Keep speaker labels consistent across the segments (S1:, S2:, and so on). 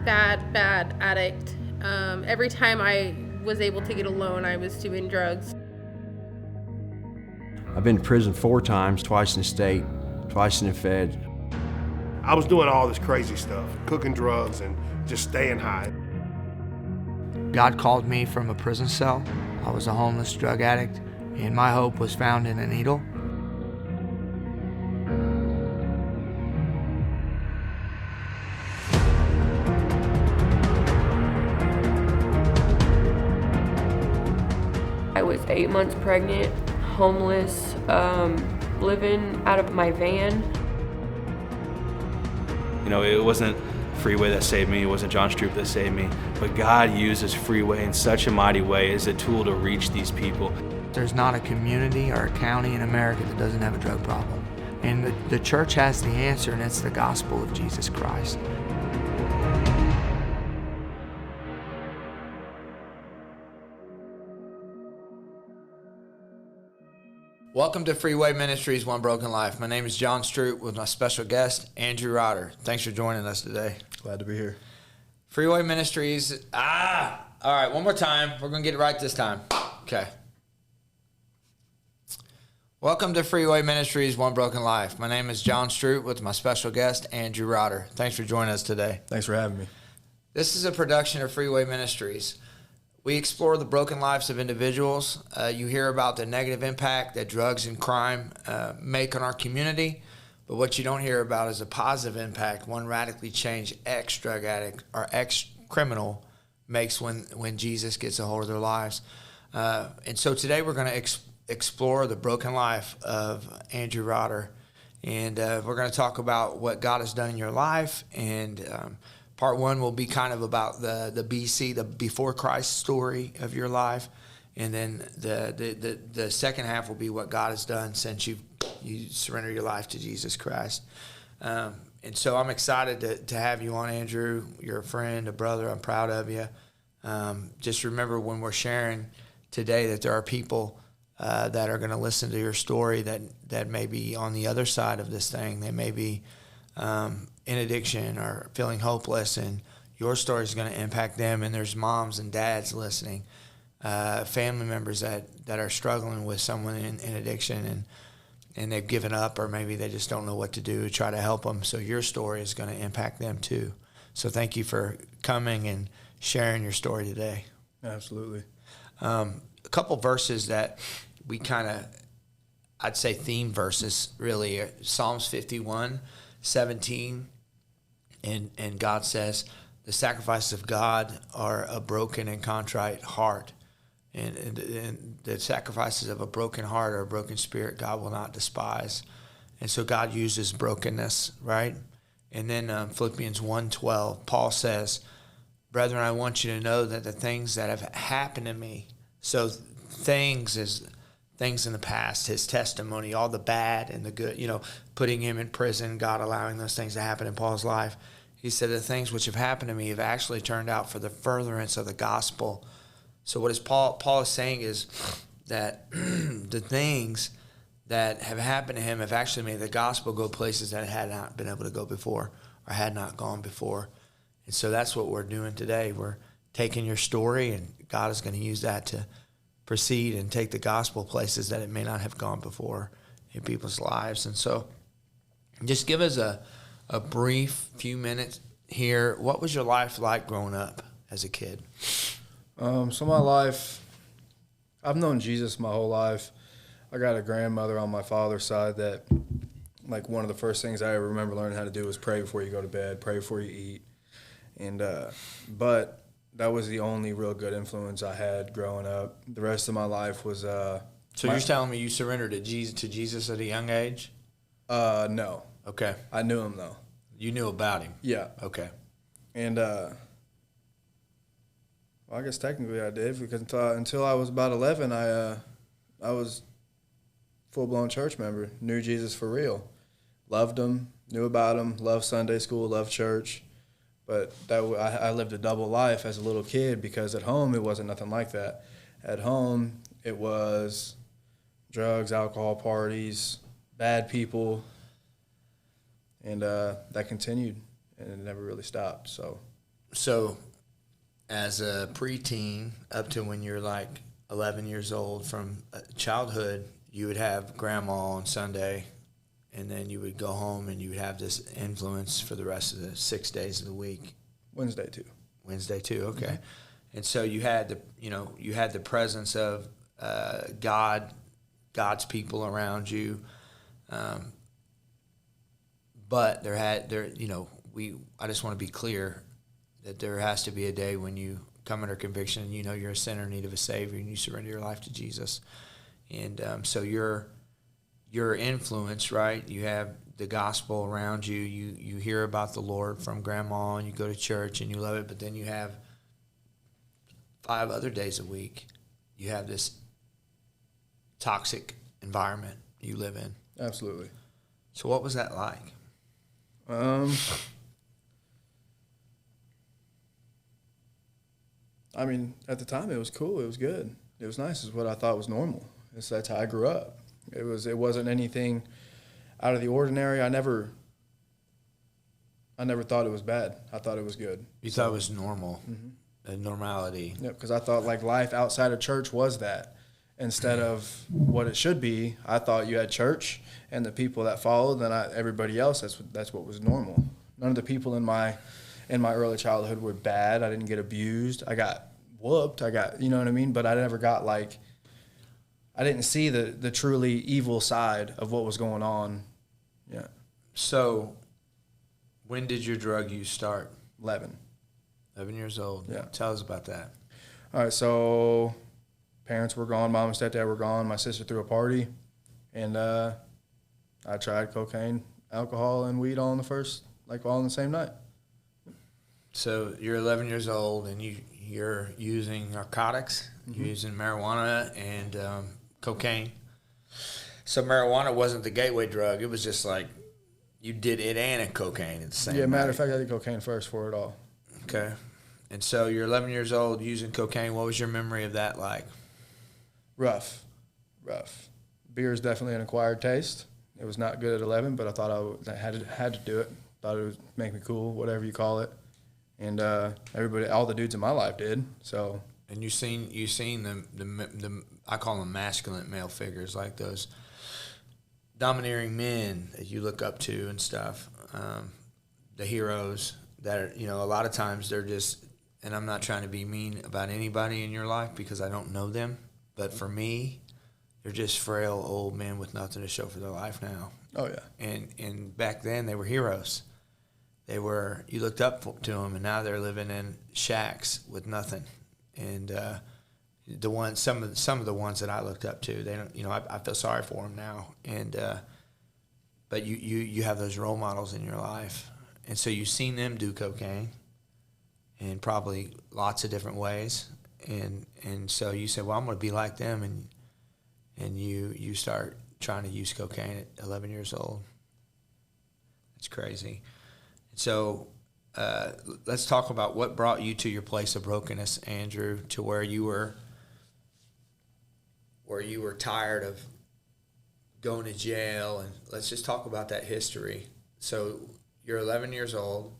S1: bad addict. Every time I was able to get a loan, I was doing drugs.
S2: I've been to prison 4 times, twice in the state, twice in the fed.
S3: I was doing all this crazy stuff, cooking drugs and just staying high.
S4: God called me from a prison cell. I was a homeless drug addict, and my hope was found in a needle.
S5: I was 8 months pregnant, homeless, living out of my van.
S6: You know, it wasn't Freeway that saved me, it wasn't John Stroup that saved me, but God uses Freeway in such a mighty way as a tool to reach these people.
S4: There's not a community or a county in America that doesn't have a drug problem. And the church has the answer, and it's the gospel of Jesus Christ. Welcome to Freeway Ministries One Broken Life. My name is John Stroup with my special guest, Andrew Rotter. Thanks for joining us today.
S7: Glad to be here.
S4: Freeway Ministries. All right, one more time. We're going to get it right this time. Okay. Welcome to Freeway Ministries One Broken Life. My name is John Stroup with my special guest, Andrew Rotter. Thanks for joining us today.
S7: Thanks for having me.
S4: This is a production of Freeway Ministries. We explore the broken lives of individuals. You hear about the negative impact that drugs and crime make on our community, but what you don't hear about is a positive impact one radically changed ex-drug addict or ex-criminal makes when Jesus gets a hold of their lives. And so today we're going to explore the broken life of Andrew Rotter, and we're going to talk about what God has done in your life, and part one will be kind of about the BC, the before Christ story of your life, and then the second half will be what God has done since you surrender your life to Jesus Christ. And so I'm excited to have you on, Andrew. You're a friend, a brother. I'm proud of you. Just remember when we're sharing today that there are people that are going to listen to your story that may be on the other side of this thing. They may be in addiction or feeling hopeless, and your story is going to impact them. And there's moms and dads listening, family members that are struggling with someone in addiction, and they've given up, or maybe they just don't know what to do to try to help them. So your story is going to impact them too. So thank you for coming and sharing your story today.
S7: Absolutely.
S4: A couple verses that we kind of, I'd say theme verses really, Psalms 51:17. And God says, the sacrifices of God are a broken and contrite heart. And the sacrifices of a broken heart or a broken spirit, God will not despise. And so God uses brokenness, right? And then Philippians 1:12, Paul says, brethren, I want you to know that the things that have happened to me, so things is things in the past, his testimony, all the bad and the good, putting him in prison, God allowing those things to happen in Paul's life. He said, the things which have happened to me have actually turned out for the furtherance of the gospel. So what is Paul is saying is that the things that have happened to him have actually made the gospel go places that it had not been able to go before or had not gone before. And so that's what we're doing today. We're taking your story, and God is going to use that to proceed and take the gospel places that it may not have gone before in people's lives. And so just give us a brief few minutes here. What was your life like growing up as a kid?
S7: So my life, I've known Jesus my whole life. I got a grandmother on my father's side that, like, one of the first things I ever remember learning how to do was pray before you go to bed, pray before you eat. And but that was the only real good influence I had growing up. The rest of my life was
S4: So you're telling me you surrendered to Jesus at a young age?
S7: No.
S4: Okay.
S7: I knew him, though.
S4: You knew about him?
S7: Yeah.
S4: Okay.
S7: And well, I guess technically I did, because until I was about 11, I was full-blown church member, knew Jesus for real, loved him, knew about him, loved Sunday school, loved church. But I lived a double life as a little kid, because at home it wasn't nothing like that. At home it was drugs, alcohol, parties, bad people, and that continued, and it never really stopped. So
S4: So, as a preteen up to when you're like 11 years old, from childhood, you would have grandma on Sunday, and then you would go home and you would have this influence for the rest of the 6 days of the week.
S7: Wednesday too.
S4: Wednesday too, okay. And so you had the presence of God's people around you, but I just want to be clear that there has to be a day when you come under conviction and you know you're a sinner in need of a Savior and you surrender your life to Jesus. And so your influence, right? You have the gospel around you. You hear about the Lord from grandma and you go to church and you love it, but then you have 5 other days a week. You have this toxic environment you live in.
S7: Absolutely.
S4: So what was that like?
S7: I mean, at the time it was cool. It was good. It was nice. It's what I thought was normal. That's how I grew up. It wasn't anything out of the ordinary. I never thought it was bad. I thought it was good.
S4: You thought it was normal, normality.
S7: Yeah, because I thought like life outside of church was that. Instead of what it should be, I thought you had church and the people that followed, then everybody else. That's what was normal. None of the people in my early childhood were bad. I didn't get abused. I got whooped. You know what I mean? But I never got like, I didn't see the truly evil side of what was going on. Yeah.
S4: So, when did your drug use start?
S7: 11.
S4: 11 years old.
S7: Yeah.
S4: Tell us about that.
S7: All right, so parents were gone, mom and stepdad were gone. My sister threw a party, and I tried cocaine, alcohol, and weed all in the same night.
S4: So you're 11 years old, and you're using narcotics, you're using marijuana and cocaine. So marijuana wasn't the gateway drug. It was just like you did it and a cocaine at the same time.
S7: Yeah, matter of fact, I did cocaine first for it all.
S4: Okay. And so you're 11 years old using cocaine. What was your memory of that like?
S7: Rough. Beer is definitely an acquired taste. It was not good at 11, but I thought I had to do it. Thought it would make me cool, whatever you call it. And all the dudes in my life did. So.
S4: And you seen the I call them masculine male figures, like those domineering men that you look up to and stuff. The heroes that are, a lot of times they're just. And I'm not trying to be mean about anybody in your life because I don't know them. But for me, they're just frail old men with nothing to show for their life now.
S7: Oh, yeah.
S4: And back then, they were heroes. You looked up to them, and now they're living in shacks with nothing. And some of the ones that I looked up to, they don't. I feel sorry for them now. And but you have those role models in your life, and so you've seen them do cocaine, in probably lots of different ways. And so you say, well, I'm going to be like them, and you start trying to use cocaine at 11 years old. It's crazy. So let's talk about what brought you to your place of brokenness, Andrew, to where you were tired of going to jail, and let's just talk about that history. So you're 11 years old.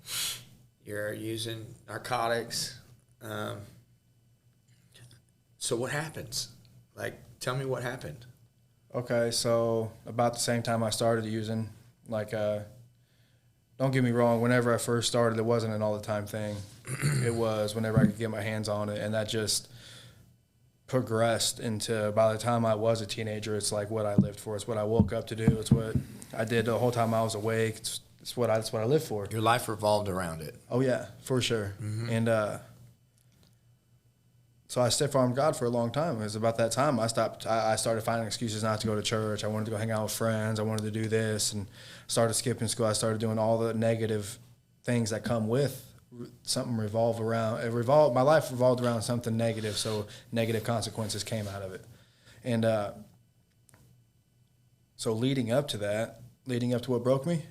S4: You're using narcotics. So what happens? Like, tell me what happened.
S7: Okay, so about the same time I started using, don't get me wrong, whenever I first started, it wasn't an all-the-time thing. It was whenever I could get my hands on it, and that just progressed into, by the time I was a teenager, it's like what I lived for. It's what I woke up to do. It's what I did the whole time I was awake. It's what I lived for.
S4: Your life revolved around it.
S7: Oh, yeah, for sure. Mm-hmm. And so I stiff-armed God for a long time. It was about that time I started finding excuses not to go to church. I wanted to go hang out with friends. I wanted to do this, and started skipping school. I started doing all the negative things that come with something my life revolved around something negative, so negative consequences came out of it. And so leading up to what broke me?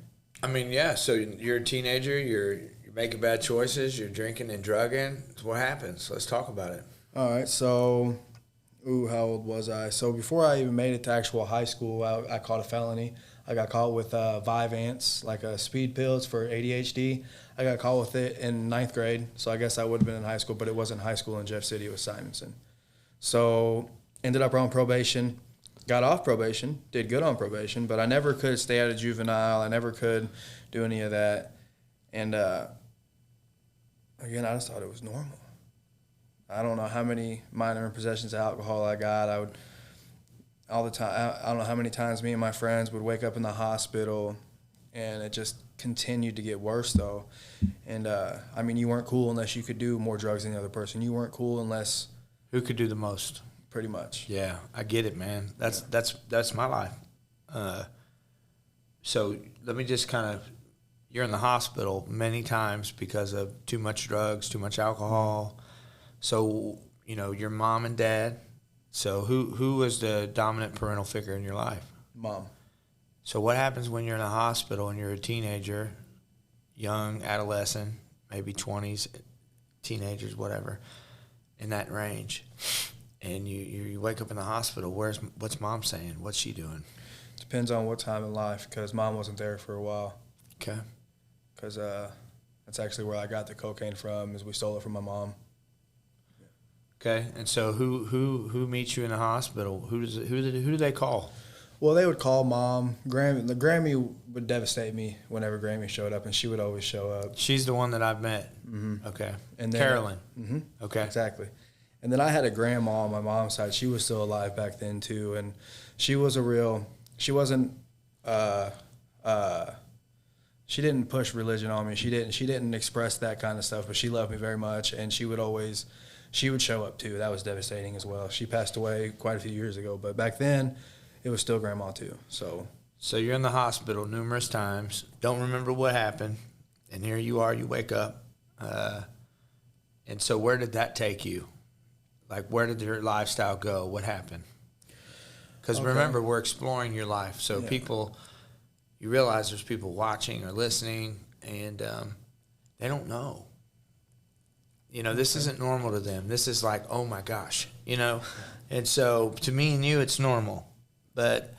S4: I mean, yeah, so you're a teenager, you're making bad choices, you're drinking and drugging. So what happens? Let's talk about it.
S7: All right, so, how old was I? So before I even made it to actual high school, I caught a felony. I got caught with Vyvanse, like speed pills for ADHD. I got caught with it in 9th grade, so I guess I would have been in high school, but it wasn't high school in Jeff City, it was Simonson. So ended up on probation, got off probation, did good on probation, but I never could stay out of juvenile. I never could do any of that. And again, I just thought it was normal. I don't know how many minor possessions of alcohol I got. I would all the time. I don't know how many times me and my friends would wake up in the hospital, and it just continued to get worse though. And I mean, you weren't cool unless you could do more drugs than the other person. You weren't cool unless
S4: Who could do the most?
S7: pretty much.
S4: Yeah, I get it, man. That's my life. So let me just kind of, you're in the hospital many times because of too much drugs, too much alcohol. So, you know, your mom and dad. So who was the dominant parental figure in your life?
S7: Mom.
S4: So what happens when you're in a hospital and you're a teenager, young, adolescent, maybe 20s, teenagers, whatever, in that range, and you wake up in the hospital, what's mom saying? What's she doing?
S7: Depends on what time in life, because mom wasn't there for a while.
S4: Okay.
S7: Because that's actually where I got the cocaine from, is we stole it from my mom.
S4: Okay. And so who meets you in the hospital? Who do they call?
S7: Well, they would call mom. Grammy would devastate me whenever Grammy showed up, and she would always show up.
S4: She's the one that I've met. Mm-hmm. Okay.
S7: And then,
S4: Carolyn.
S7: Mm-hmm.
S4: Okay.
S7: Exactly. And then I had a grandma on my mom's side. She was still alive back then too, and she was she wasn't. She didn't push religion on me. She didn't express that kind of stuff, but she loved me very much, and she would show up too. That was devastating as well. She passed away quite a few years ago, but back then, it was still grandma too. So
S4: you're in the hospital numerous times, don't remember what happened, and here you are, you wake up. And so where did that take you? Like, where did your lifestyle go? What happened? Because remember, we're exploring your life. So people, you realize there's people watching or listening, and they don't know. You know, this isn't normal to them. This is like, oh my gosh, you know? And so to me and you, it's normal. But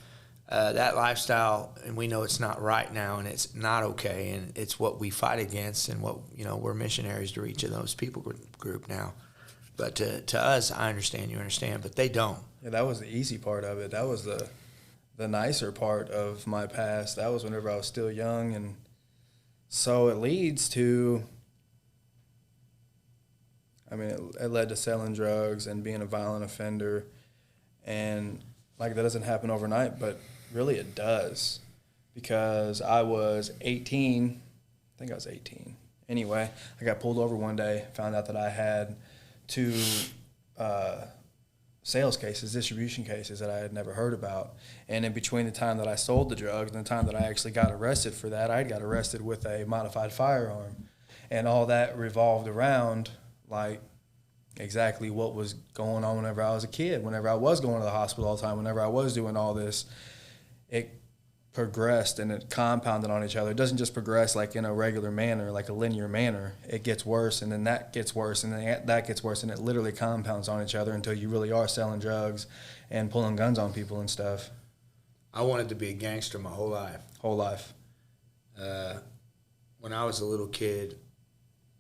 S4: that lifestyle, and we know it's not right now, and it's not okay, and it's what we fight against, and what, you know, we're missionaries to each of those people group now. But to us, I understand, you understand, but they don't.
S7: Yeah, that was the easy part of it. That was the nicer part of my past. That was whenever I was still young, and so it leads to, I mean, it led to selling drugs and being a violent offender, and like, that doesn't happen overnight, but really it does, because I was 18, I think I was 18. Anyway, I got pulled over one day, found out that I had 2 sales cases, distribution cases that I had never heard about. And in between the time that I sold the drugs and the time that I actually got arrested for that, I got arrested with a modified firearm. And all that revolved around, like, exactly what was going on whenever I was a kid, whenever I was going to the hospital all the time, whenever I was doing all this. It progressed and it compounded on each other. It doesn't just progress like in a regular manner, like a linear manner. It gets worse, and then that gets worse, and then that gets worse, and it literally compounds on each other until you really are selling drugs and pulling guns on people and stuff.
S4: I wanted to be a gangster my whole life. When I was a little kid,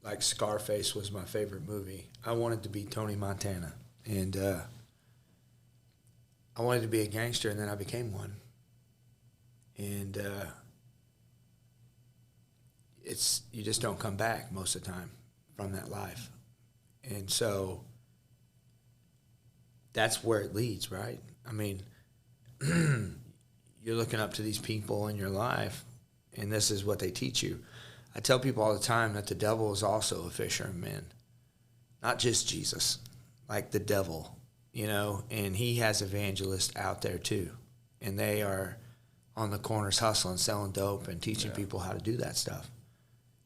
S4: like Scarface was my favorite movie. I wanted to be Tony Montana, and I wanted to be a gangster, and then I became one. And you just don't come back most of the time from that life. And so that's where it leads, right? I mean, you're looking up to these people in your life, and this is what they teach you. I tell people all the time that the devil is also a fisher of men, not just Jesus, like the devil, you know, and he has evangelists out there too, and they are on the corners hustling, selling dope, and teaching people how to do that stuff.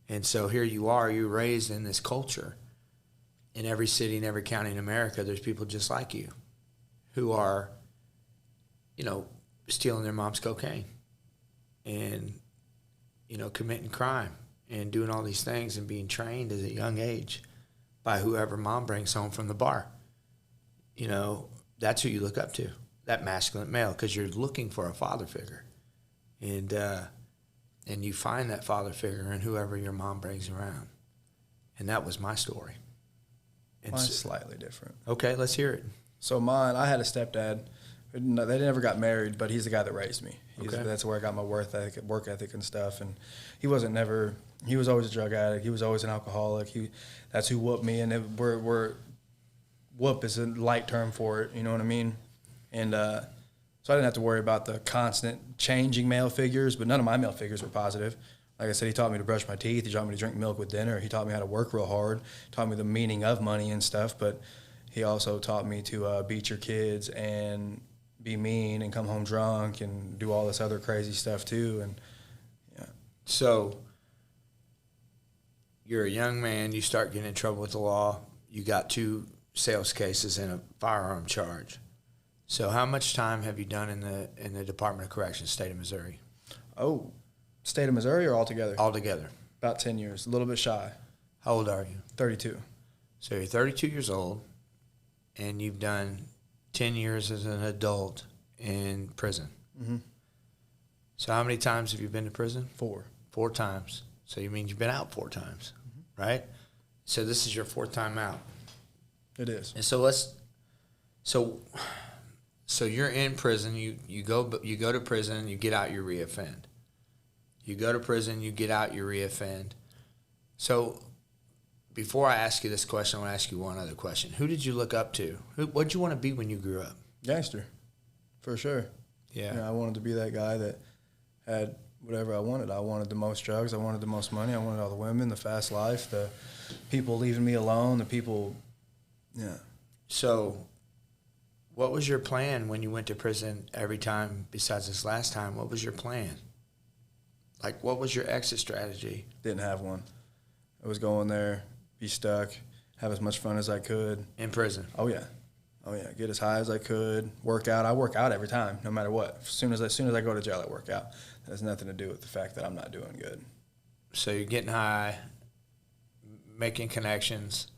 S4: And so here you are, you're raised in this culture. In every city, in every county in America, there's people just like you who are, you know, stealing their mom's cocaine and, you know, committing crime and doing all these things and being trained at a young age by whoever mom brings home from the bar. You know, that's who you look up to, that masculine male, because you're looking for a father figure. and you find that father figure in whoever your mom brings around. And that was my story. And
S7: Mine's slightly different.
S4: Okay, let's hear it.
S7: So mine, I had a stepdad. They never got married, but he's the guy that raised me.
S4: Okay.
S7: That's where I got my work ethic and stuff. And he was always a drug addict. He was always an alcoholic. That's who whooped me. And whoop is a light term for it. You know what I mean? And so I didn't have to worry about the constant changing male figures, but none of my male figures were positive. Like I said, he taught me to brush my teeth. He taught me to drink milk with dinner. He taught me how to work real hard. Taught me the meaning of money and stuff. But he also taught me to beat your kids and be mean and come home drunk and do all this other crazy stuff too. And yeah.
S4: So you're a young man. You start getting in trouble with the law. You got 2 sales cases and a firearm charge. So how much time have you done in the Department of Corrections, state of Missouri?
S7: Oh, state of Missouri or altogether?
S4: Altogether.
S7: About 10 years, a little bit shy.
S4: How old are you?
S7: 32.
S4: So you're 32 years old, and you've done 10 years as an adult in prison.
S7: Mm-hmm.
S4: So how many times have you been to prison?
S7: 4.
S4: 4 times. So you mean you've been out 4 times, right? So this is your 4th time out.
S7: It is.
S4: And so you're in prison. You go to prison. You get out. You reoffend. You go to prison. You get out. You reoffend. So before I ask you this question, I want to ask you one other question. Who did you look up to? What did you want to be when you grew up?
S7: Gangster, for sure.
S4: Yeah.
S7: I wanted to be that guy that had whatever I wanted. I wanted the most drugs. I wanted the most money. I wanted all the women, the fast life, the people leaving me alone, the people, yeah.
S4: So what was your plan when you went to prison every time besides this last time? What was your plan? Like, what was your exit strategy?
S7: Didn't have one. I was going there, be stuck, have as much fun as I could.
S4: In prison?
S7: Oh, yeah. Get as high as I could, work out. I work out every time, no matter what. As soon as I go to jail, I work out. That has nothing to do with the fact that I'm not doing good.
S4: So you're getting high, making connections.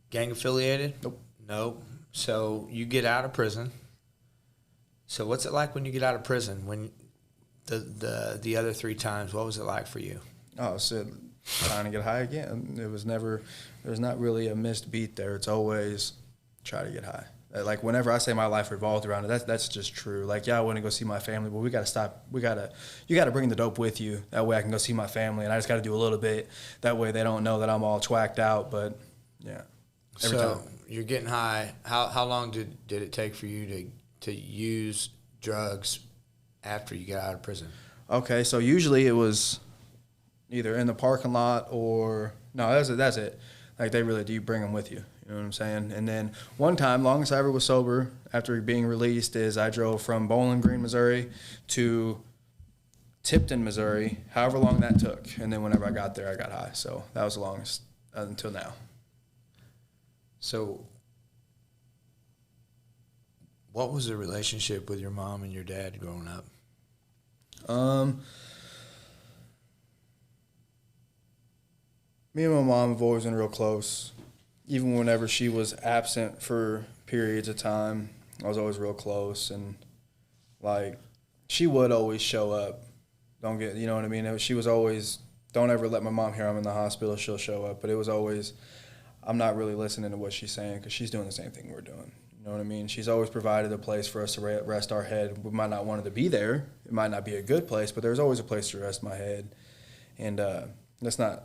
S4: Gang affiliated? Nope. So you get out of prison. So what's it like when you get out of prison? When the other 3 times, what was it like for you?
S7: Oh, so trying to get high again. There's not really a missed beat there. It's always try to get high. Like whenever I say my life revolved around it, that's just true. Like, yeah, I want to go see my family, but we got to stop. You got to bring the dope with you. That way I can go see my family, and I just got to do a little bit. That way they don't know that I'm all twacked out. But yeah, every time.
S4: You're getting high. How long did it take for you to use drugs after you got out of prison?
S7: Okay, so usually it was either in the parking lot or no. That's it. Like they really do bring them with you. You know what I'm saying? And then one time, longest I ever was sober after being released is I drove from Bowling Green, Missouri to Tipton, Missouri, however long that took. And then whenever I got there, I got high. So that was the longest until now.
S4: So what was the relationship with your mom and your dad growing up?
S7: Me and my mom have always been real close. Even whenever she was absent for periods of time, I was always real close. And, like, she would always show up. You know what I mean? She was always, don't ever let my mom hear I'm in the hospital, she'll show up. But it was always, I'm not really listening to what she's saying because she's doing the same thing we're doing. You know what I mean? She's always provided a place for us to rest our head. We might not want it to be there. It might not be a good place, but there's always a place to rest my head. And that's not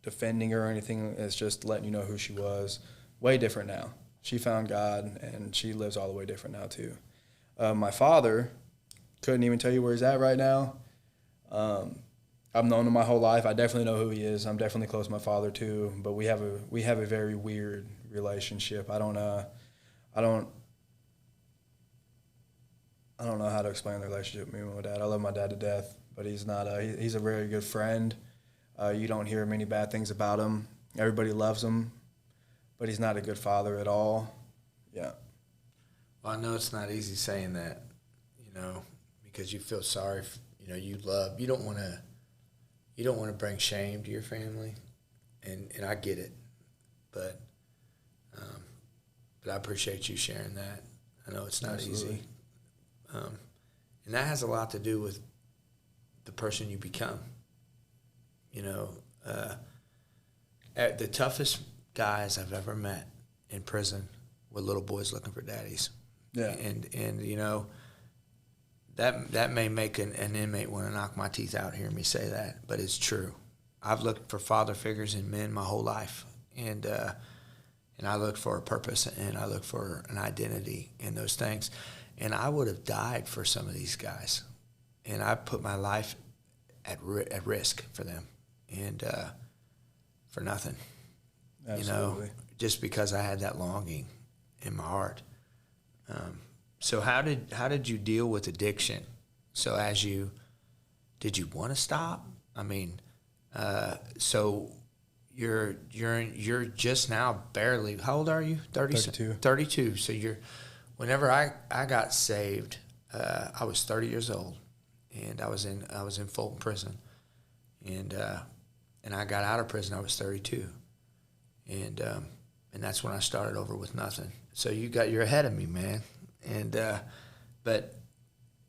S7: defending her or anything. It's just letting you know who she was. Way different now. She found God, and she lives all the way different now, too. My father, couldn't even tell you where he's at right now. I've known him my whole life. I definitely know who he is. I'm definitely close to my father, too. But we have a very weird relationship. I don't know how to explain the relationship with me and my dad. I love my dad to death, but he's not. He's a very good friend. You don't hear many bad things about him. Everybody loves him, but he's not a good father at all. Yeah.
S4: Well, I know it's not easy saying that, because you feel sorry. You don't want to bring shame to your family, and I get it, but I appreciate you sharing that. I know it's not
S7: Absolutely.
S4: easy, and that has a lot to do with the person you become. You know, the toughest guys I've ever met in prison were little boys looking for daddies.
S7: Yeah.
S4: And you know, that may make an inmate want to knock my teeth out hearing me say that, but it's true. I've looked for father figures in men my whole life, and I look for a purpose, and I look for an identity in those things. And I would have died for some of these guys, and I put my life at risk for them, and for nothing.
S7: Absolutely.
S4: You know, just because I had that longing in my heart. So how did you deal with addiction? So did you want to stop? I mean, so you're just now barely, how old are you?
S7: 32.
S4: 32. So whenever I got saved, I was 30 years old, and I was in Fulton prison, and I got out of prison. I was 32, and that's when I started over with nothing. So you're ahead of me, man. And but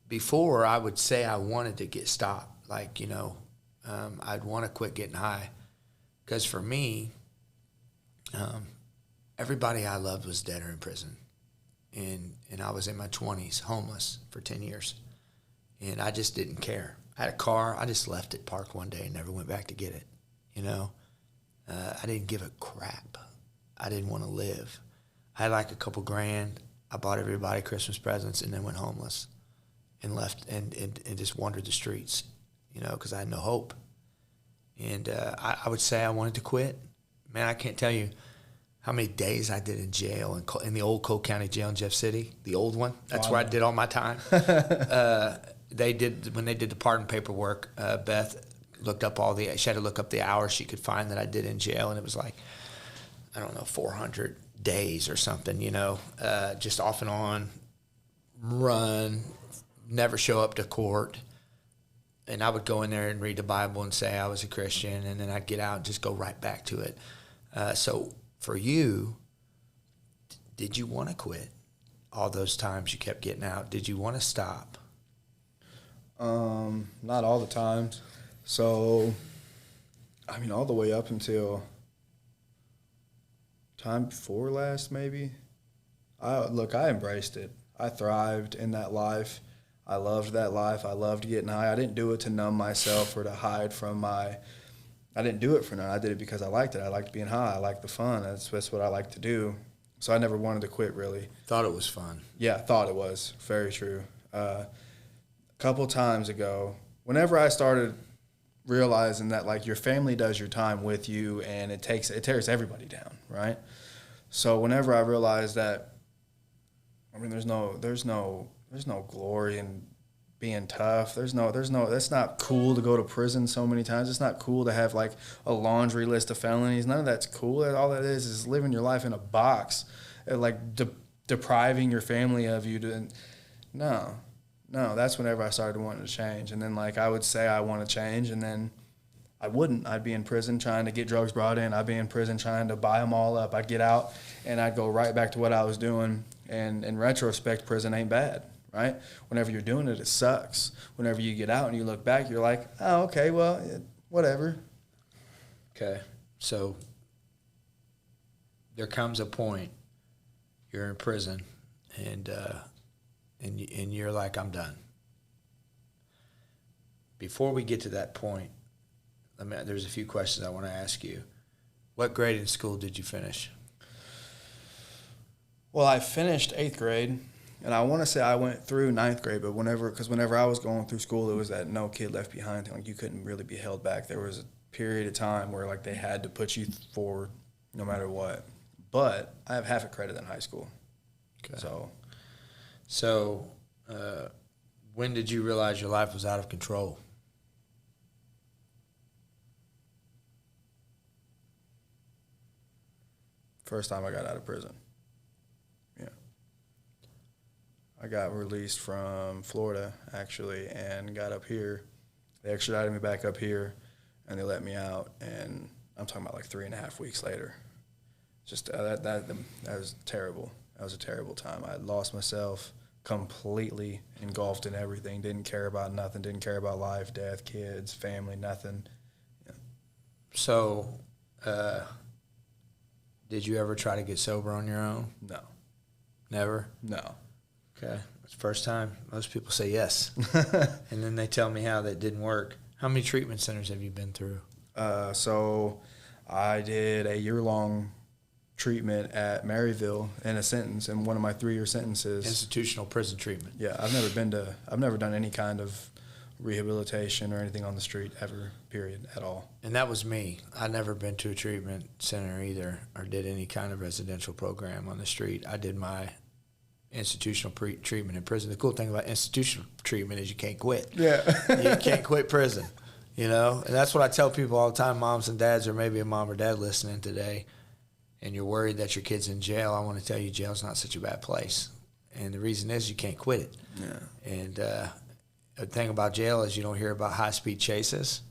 S4: before, I would say I wanted to get stopped. Like, you know, I'd want to quit getting high, because for me, everybody I loved was dead or in prison, and I was in my 20s, homeless for 10 years, and I just didn't care. I had a car. I just left it parked one day and never went back to get it. You know, I didn't give a crap. I didn't want to live. I had like a couple grand. I bought everybody Christmas presents and then went homeless and left and just wandered the streets, you know, because I had no hope. And I would say I wanted to quit. Man, I can't tell you how many days I did in jail, in the old Cole County Jail in Jeff City, the old one. That's where I did all my time. When they did the pardon paperwork, Beth looked up she had to look up the hours she could find that I did in jail, and it was like, I don't know, 400 days or something, you know, just off and on, run, never show up to court. And I would go in there and read the Bible and say I was a Christian, and then I'd get out and just go right back to it. So for you, did you want to quit all those times you kept getting out? Did you want to stop?
S7: Not all the times. So, I mean, all the way up until time before last, maybe. I embraced it. I thrived in that life. I loved that life. I loved getting high. I didn't do it to numb myself or to hide from I didn't do it for none. I did it because I liked it. I liked being high. I liked the fun. That's what I like to do. So I never wanted to quit, really.
S4: Thought it was fun.
S7: Yeah, thought it was. Very true. A couple times ago, whenever I started realizing that, like, your family does your time with you, and it tears everybody down, right? So whenever I realized that, I mean, there's no glory in being tough. That's not cool to go to prison so many times. It's not cool to have like a laundry list of felonies. None of that's cool. All that is living your life in a box, like depriving your family of you. No, that's whenever I started wanting to change. And then, like, I would say I want to change, and then I wouldn't. I'd be in prison trying to get drugs brought in. I'd be in prison trying to buy them all up. I'd get out, and I'd go right back to what I was doing. And in retrospect, prison ain't bad, right? Whenever you're doing it, it sucks. Whenever you get out and you look back, you're like, oh, okay, well, whatever.
S4: Okay, so there comes a point you're in prison, and you're like, I'm done. Before we get to that point, there's a few questions I want to ask you. What grade in school did you finish?
S7: Well, I finished 8th grade, and I want to say I went through 9th grade, but whenever I was going through school, it was that no kid left behind thing. Like, you couldn't really be held back. There was a period of time where, like, they had to put you forward no matter what. But I have half a credit in high school.
S4: Okay.
S7: So
S4: when did you realize your life was out of control?
S7: first time I got out of prison. Yeah. I got released from Florida, actually, and got up here. They extradited me back up here, and they let me out, and I'm talking about like 3.5 weeks later. Just that was terrible. That was a terrible time. I lost myself, completely engulfed in everything. Didn't care about nothing. Didn't care about life, death, kids, family, nothing.
S4: So, did you ever try to get sober on your own?
S7: No.
S4: Never?
S7: No.
S4: Okay. It's the first time. Most people say yes. And then they tell me how that didn't work. How many treatment centers have you been through?
S7: So I did a year-long treatment at Maryville in one of my 3-year sentences.
S4: Institutional prison treatment.
S7: Yeah, I've never done any kind of rehabilitation or anything on the street ever, period, at all.
S4: And that was me. I'd never been to a treatment center either or did any kind of residential program on the street. I did my institutional treatment in prison. The cool thing about institutional treatment is you can't quit.
S7: Yeah.
S4: You can't quit prison, you know? And that's what I tell people all the time, moms and dads, or maybe a mom or dad listening today, and you're worried that your kid's in jail. I want to tell you jail's not such a bad place. And the reason is you can't quit it.
S7: Yeah.
S4: And the thing about jail is you don't hear about high-speed chases.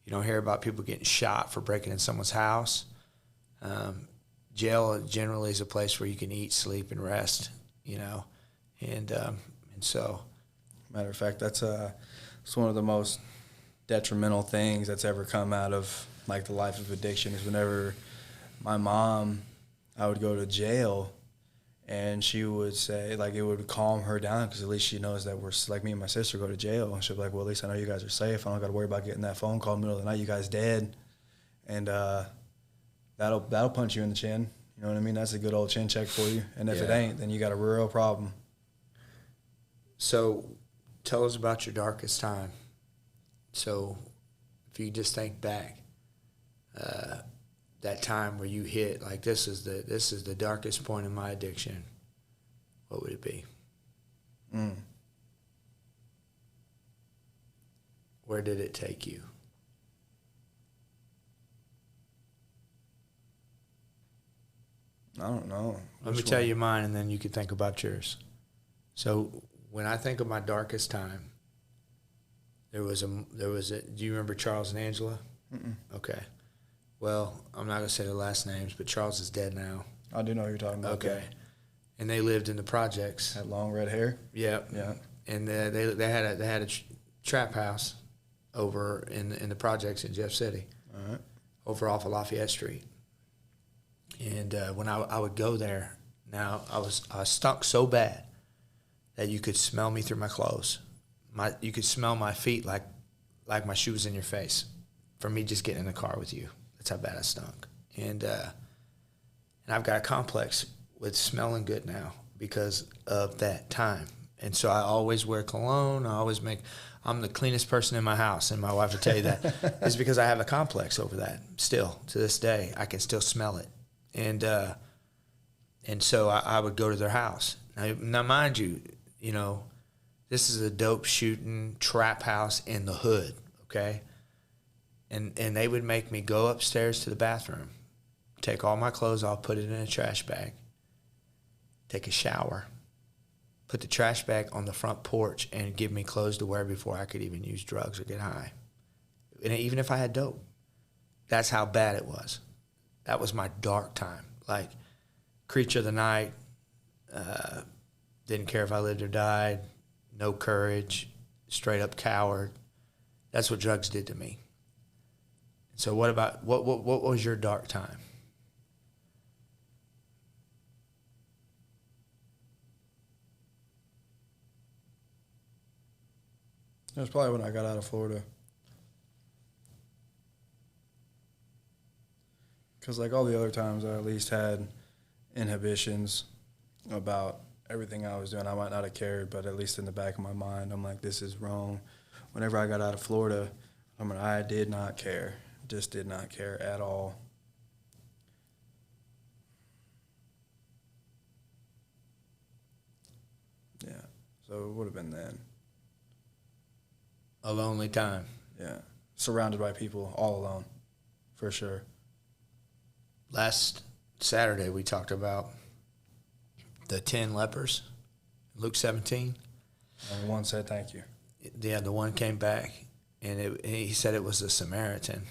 S4: You don't hear about people getting shot for breaking in someone's house. Jail generally is a place where you can eat, sleep, and rest, you know. And so...
S7: Matter of fact, it's one of the most detrimental things that's ever come out of, like, the life of addiction is whenever my mom, I would go to jail, and she would say, like, it would calm her down because at least she knows that we're, like, me and my sister go to jail. And she'll be like, well, at least I know you guys are safe. I don't got to worry about getting that phone call in the middle of the night, you guys dead. And that'll punch you in the chin. You know what I mean? That's a good old chin check for you. And if it ain't, then you got a real problem.
S4: So tell us about your darkest time. So if you just think back, that time where you hit, like, this is the darkest point in my addiction, what would it be? Where did it take you?
S7: I don't know.
S4: Let me tell you mine, and then you can think about yours. So when I think of my darkest time, there was a. Do you remember Charles and Angela?
S7: Mm-mm.
S4: Okay. Well, I'm not going to say their last names, but Charles is dead now.
S7: I do know who you're talking about.
S4: Okay. And they lived in the projects.
S7: Had long red hair?
S4: Yep.
S7: Yeah.
S4: And they had a trap house over in the projects in Jeff City.
S7: All right.
S4: Over off of Lafayette Street. And when I would go there, now I stunk so bad that you could smell me through my clothes. You could smell my feet like my shoes in your face from me just getting in the car with you. That's how bad I stunk. And I've got a complex with smelling good now because of that time. And so I always wear cologne. I'm the cleanest person in my house, and my wife will tell you that. It's because I have a complex over that still. To this day, I can still smell it. And so I would go to their house. Now mind you, you know, this is a dope shooting trap house in the hood, okay? And they would make me go upstairs to the bathroom, take all my clothes off, put it in a trash bag, take a shower, put the trash bag on the front porch, and give me clothes to wear before I could even use drugs or get high. And even if I had dope, that's how bad it was. That was my dark time. Like, creature of the night, didn't care if I lived or died, no courage, straight up coward. That's what drugs did to me. So what was your dark time?
S7: It was probably when I got out of Florida. Because like all the other times, I at least had inhibitions about everything I was doing. I might not have cared, but at least in the back of my mind, I'm like, this is wrong. Whenever I got out of Florida, I did not care. Just did not care at all. Yeah, so it would have been then.
S4: A lonely time.
S7: Yeah, surrounded by people, all alone, for sure.
S4: Last Saturday, we talked about the 10 lepers, Luke 17.
S7: And one said thank you.
S4: Yeah, the one came back, and he said it was a Samaritan.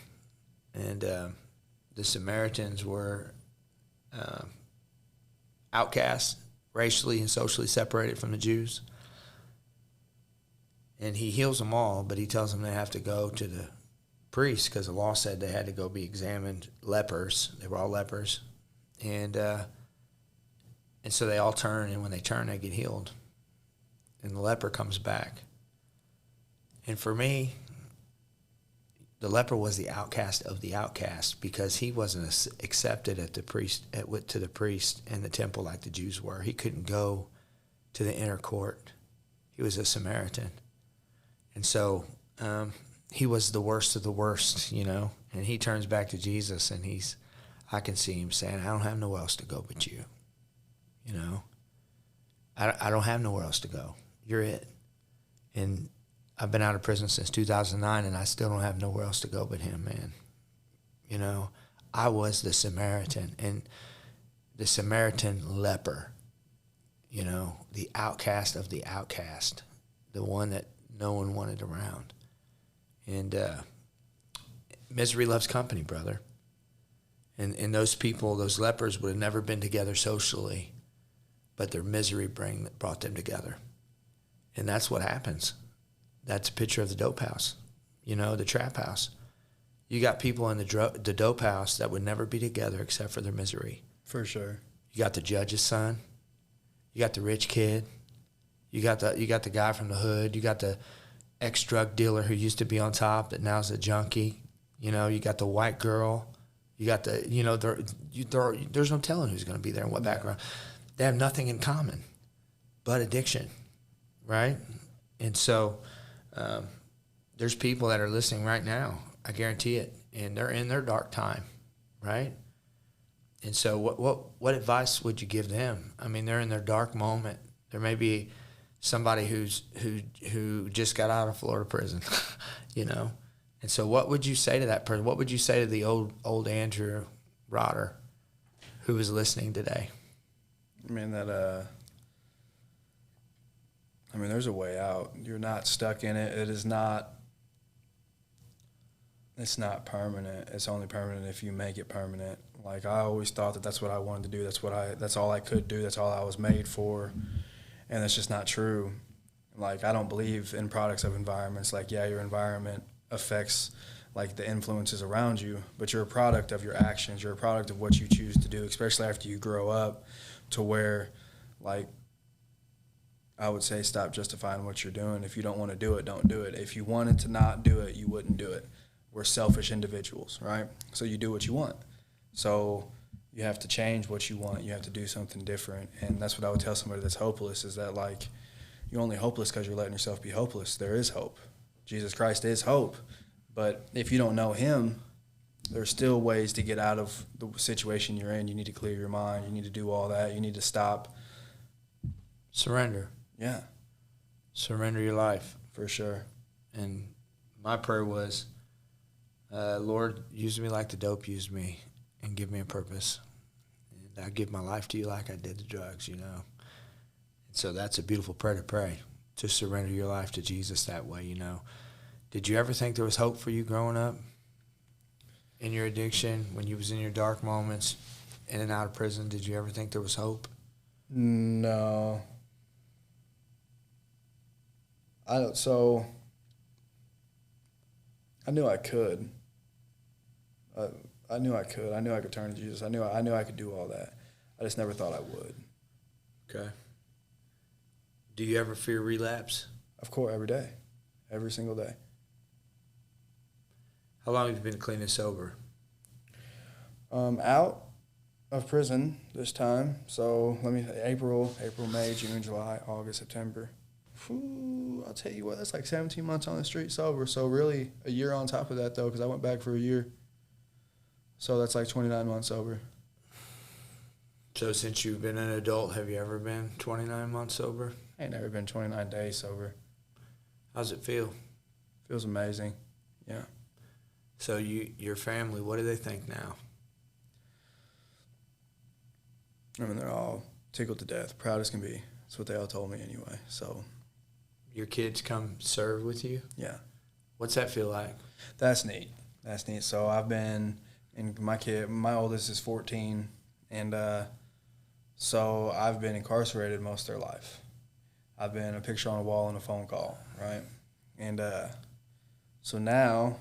S4: And the Samaritans were outcasts, racially and socially separated from the Jews. And he heals them all, but he tells them they have to go to the priest because the law said they had to go be examined. Lepers, they were all lepers. And so they all turn, and when they turn, they get healed. And the leper comes back. And for me, the leper was the outcast of the outcast because he wasn't accepted at the priest to the priest in the temple like the Jews were. He couldn't go to the inner court. He was a Samaritan. And so he was the worst of the worst, you know. And he turns back to Jesus, and I can see him saying, I don't have nowhere else to go but you. You know, I don't have nowhere else to go. You're it. And I've been out of prison since 2009, and I still don't have nowhere else to go but him, man. You know, I was the Samaritan, and the Samaritan leper, you know, the outcast of the outcast, the one that no one wanted around. And misery loves company, brother. And those people, those lepers, would have never been together socially, but their misery brought them together. And that's what happens. That's a picture of the dope house, you know, the trap house. You got people in the dope house that would never be together except for their misery.
S7: For sure.
S4: You got the judge's son. You got the rich kid. You got the guy from the hood. You got the ex-drug dealer who used to be on top that now's a junkie. You know, you got the white girl. You got the, you know, there's no telling who's going to be there and what background. They have nothing in common but addiction, right? And so there's people that are listening right now, I guarantee it, and they're in their dark time, right? And so what advice would you give them? I mean, they're in their dark moment. There may be somebody who just got out of Florida prison, you know? And so what would you say to that person? What would you say to the old Andrew Rodder who was listening today?
S7: I mean, there's a way out. You're not stuck in it. It's not permanent. It's only permanent if you make it permanent. Like, I always thought that's what I wanted to do. That's all I could do. That's all I was made for. And that's just not true. Like, I don't believe in products of environments. Like, yeah, your environment affects, like, the influences around you, but you're a product of your actions. You're a product of what you choose to do, especially after you grow up, to where, like, I would say stop justifying what you're doing. If you don't want to do it, don't do it. If you wanted to not do it, you wouldn't do it. We're selfish individuals, right? So you do what you want. So you have to change what you want. You have to do something different. And that's what I would tell somebody that's hopeless, is that, like, you're only hopeless because you're letting yourself be hopeless. There is hope. Jesus Christ is hope. But if you don't know him, there's still ways to get out of the situation you're in. You need to clear your mind. You need to do all that. You need to stop.
S4: Surrender.
S7: Yeah.
S4: Surrender your life.
S7: For sure.
S4: And my prayer was, Lord, use me like the dope used me and give me a purpose. And I give my life to you like I did the drugs, you know. And so that's a beautiful prayer to pray, to surrender your life to Jesus that way, you know. Did you ever think there was hope for you growing up in your addiction, when you was in your dark moments, in and out of prison? Did you ever think there was hope?
S7: No. I knew I could. I knew I could. I knew I could turn to Jesus. I knew I could do all that. I just never thought I would.
S4: Okay. Do you ever fear relapse?
S7: Of course, every day. Every single day.
S4: How long have you been clean and sober?
S7: Out of prison this time. So April, May, June, July, August, September. Whew, I'll tell you what, that's like 17 months on the street sober. So really a year on top of that, though, because I went back for a year. So that's like 29 months sober.
S4: So since you've been an adult, have you ever been 29 months sober?
S7: I ain't never been 29 days sober.
S4: How's it feel?
S7: Feels amazing. Yeah.
S4: So your family, what do they think now?
S7: I mean, they're all tickled to death, proud as can be. That's what they all told me anyway. So.
S4: Your kids come serve with you?
S7: Yeah.
S4: What's that feel like?
S7: That's neat. That's neat. So I've been, and my oldest is 14, and So I've been incarcerated most of their life. I've been a picture on a wall and a phone call, right? And so now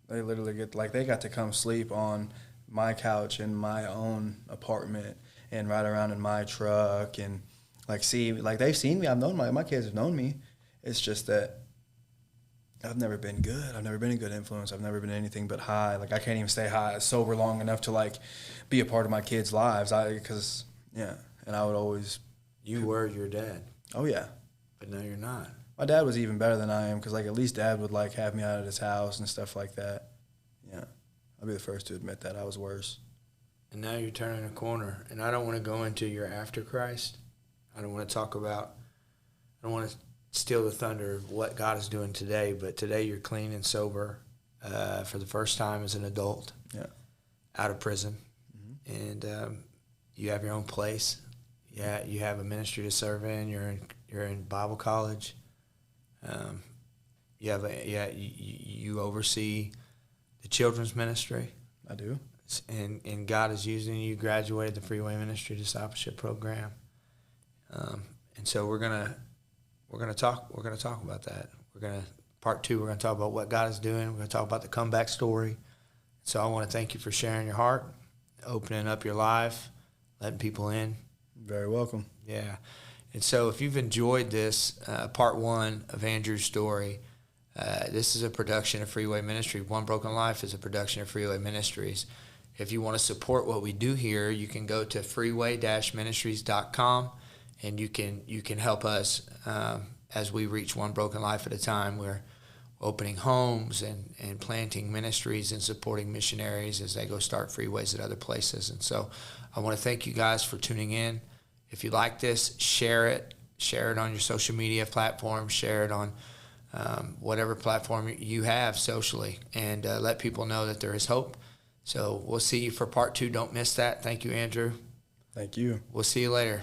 S7: they literally they got to come sleep on my couch in my own apartment and ride around in my truck and they've seen me. I've known my kids have known me. It's just that I've never been good. I've never been a good influence. I've never been anything but high. I can't even stay high sober long enough to be a part of my kids' lives. And I would always.
S4: You were your dad.
S7: Oh yeah.
S4: But now you're not.
S7: My dad was even better than I am because at least Dad would have me out at his house and stuff like that. Yeah, I'll be the first to admit that I was worse.
S4: And now you're turning a corner. And I don't want to go into your after Christ. I don't want to steal the thunder of what God is doing today. But today you're clean and sober for the first time as an adult.
S7: Yeah.
S4: Out of prison. Mm-hmm. And you have your own place. Yeah, you have a ministry to serve in. You're in Bible college. You oversee the children's ministry.
S7: I do.
S4: And God is using you. You graduated the Freeway Ministries Discipleship Program. And so we're gonna talk about that. Part 2, we're gonna talk about what God is doing. We're gonna talk about the comeback story. So I want to thank you for sharing your heart, opening up your life, letting people in.
S7: Very welcome.
S4: Yeah. And so if you've enjoyed this, part 1 of Andrew's story, this is a production of Freeway Ministry. One Broken Life is a production of Freeway Ministries. If you want to support what we do here, you can go to freeway-ministries.com and you can help us as we reach one broken life at a time. We're opening homes and planting ministries and supporting missionaries as they go start freeways at other places. And so I want to thank you guys for tuning in. If you like this, share it. Share it on your social media platform. Share it on whatever platform you have socially. And let people know that there is hope. So we'll see you for part 2. Don't miss that. Thank you, Andrew.
S7: Thank you.
S4: We'll see you later.